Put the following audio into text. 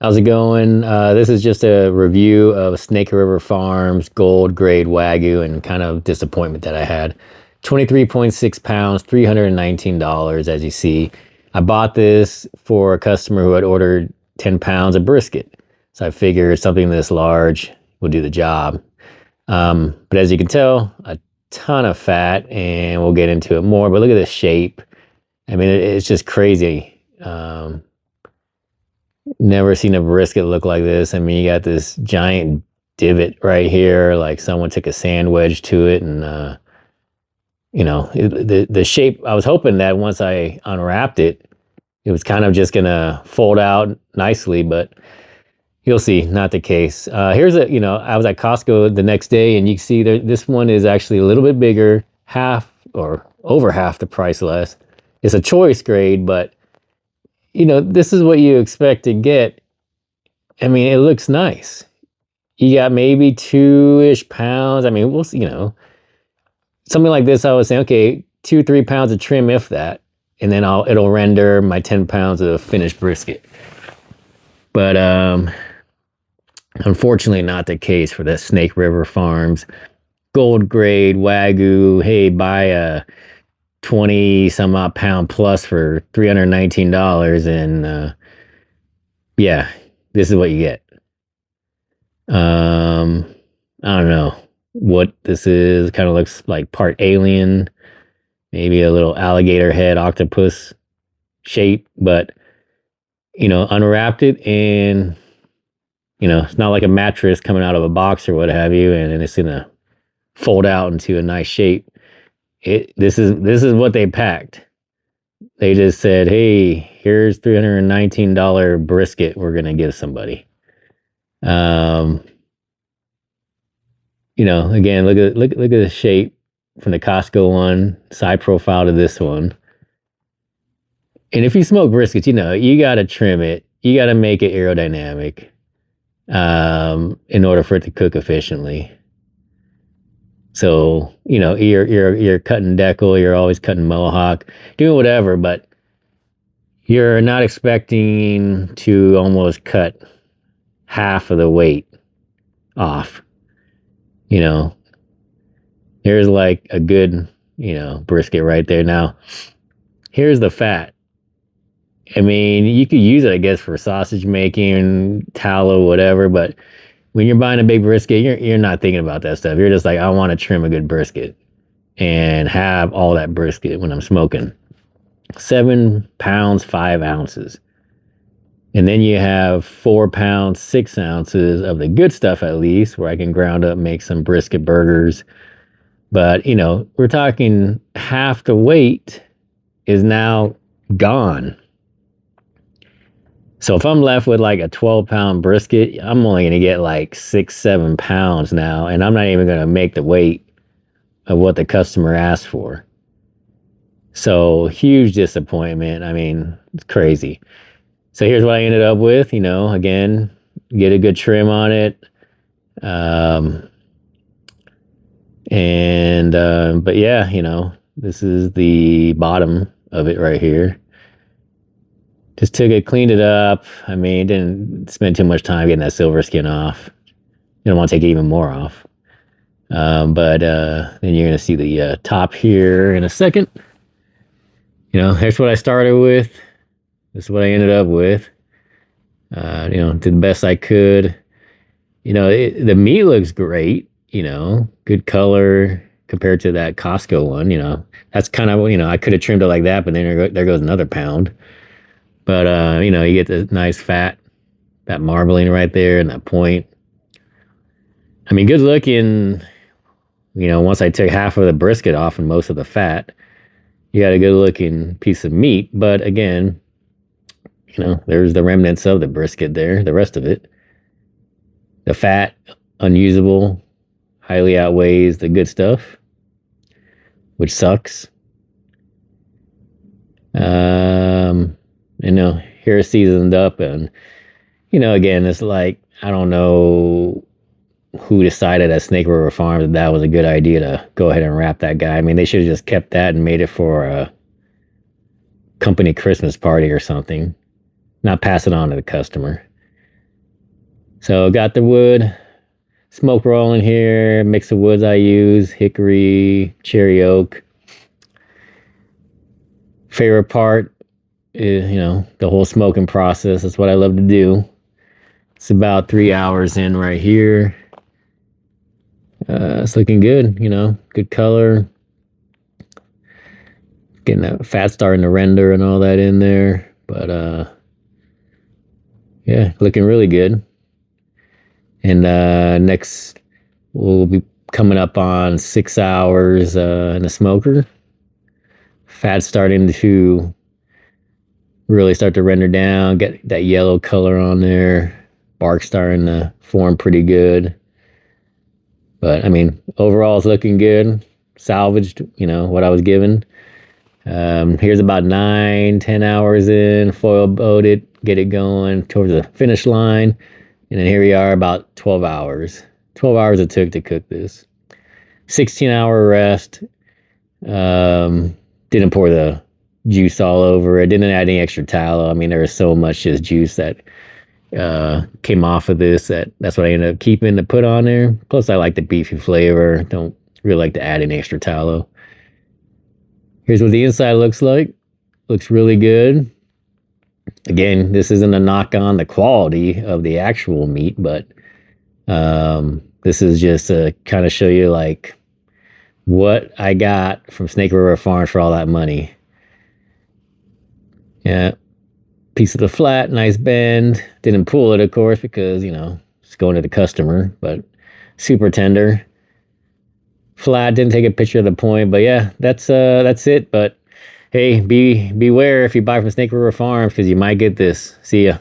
How's it going? This is just a review of Snake River Farms gold grade Wagyu and kind of disappointment that I had. 23.6 pounds, $319, as you see. I bought this for a customer who had ordered 10 pounds of brisket. So I figured something this large will do the job. But as you can tell, a ton of fat, and we'll get into it more. But look at the shape. I mean, it's just crazy. Never seen a brisket look like this. I mean, you got this giant divot right here, like someone took a sand wedge to it, and the shape. I was hoping that once I unwrapped it, it was kind of just gonna fold out nicely, but you'll see, not the case. Here's I was at Costco the next day, and you can see this one is actually a little bit bigger, half or over half the price less. It's a choice grade, but this is what you expect to get. I mean, it looks nice. You got maybe 2-ish pounds. I mean, we'll see, something like this, I would say, okay, 2-3 pounds of trim, if that, and then it'll render my 10 pounds of finished brisket. But unfortunately not the case for the Snake River Farms gold grade Wagyu. Hey, buy a 20 some odd pound plus for $319, and yeah, this is what you get. I don't know what this is. Kind of looks like part alien, maybe a little alligator head octopus shape, but unwrapped it, and it's not like a mattress coming out of a box or what have you, and it's gonna fold out into a nice shape. This is what they packed. They just said, "Hey, here's $319 brisket we're gonna give somebody." Again, look at the shape from the Costco one, side profile to this one. And if you smoke briskets, you gotta trim it. You gotta make it aerodynamic, in order for it to cook efficiently. So, you're cutting decal, you're always cutting mohawk, doing whatever, but you're not expecting to almost cut half of the weight off. Here's like a good, brisket right there. Now, here's the fat. I mean, you could use it, I guess, for sausage making, tallow, whatever, but when you're buying a big brisket, you're not thinking about that stuff. You're just like, I want to trim a good brisket and have all that brisket when I'm smoking. 7 pounds, 5 ounces. And then you have 4 pounds, 6 ounces of the good stuff, at least, where I can ground up, make some brisket burgers. But, we're talking half the weight is now gone. So if I'm left with like a 12-pound brisket, I'm only going to get like 6-7 pounds now, and I'm not even going to make the weight of what the customer asked for. So huge disappointment. I mean, it's crazy. So here's what I ended up with, again, get a good trim on it. But yeah, this is the bottom of it right here. Just took it, cleaned it up. I mean, didn't spend too much time getting that silver skin off. You don't want to take even more off. But then you're going to see the top here in a second. Here's what I started with. This is what I ended up with. Did the best I could. The meat looks great. Good color compared to that Costco one. That's kind of, I could have trimmed it like that, but then there goes another pound. But, you get the nice fat, that marbling right there and that point. I mean, good looking, once I took half of the brisket off and most of the fat, you got a good looking piece of meat. But again, there's the remnants of the brisket there, the rest of it. The fat, unusable, highly outweighs the good stuff, which sucks. Here it's seasoned up, and again, it's like, I don't know who decided at Snake River Farm that was a good idea to go ahead and wrap that guy. I mean, they should have just kept that and made it for a company Christmas party or something, not pass it on to the customer. So got the wood, smoke rolling here, mix of woods I use, hickory, cherry oak. Favorite part is, the whole smoking process. That's what I love to do. It's about 3 hours in right here. It's looking good, good color. Getting that fat starting to render and all that in there. But yeah, looking really good. And next, we'll be coming up on 6 hours in the smoker. Fat starting to really start to render down, get that yellow color on there. Bark starting to form pretty good. But I mean, overall, it's looking good. Salvaged, what I was given. Here's about 9-10 hours in, foil boat it, get it going towards the finish line. And then here we are about 12 hours. 12 hours it took to cook this. 16-hour rest. Didn't pour the juice all over it. Didn't add any extra tallow. I mean, there was so much just juice that came off of this that's what I ended up keeping to put on there. Plus, I like the beefy flavor. Don't really like to add any extra tallow. Here's what the inside looks like. Looks really good. Again, this isn't a knock on the quality of the actual meat, but this is just to kind of show you like what I got from Snake River Farms for all that money. Yeah, piece of the flat, nice bend. Didn't pull it, of course, because it's going to the customer, but super tender. Flat, didn't take a picture of the point, but yeah, that's it. But hey, beware if you buy from Snake River Farms, because you might get this. See ya.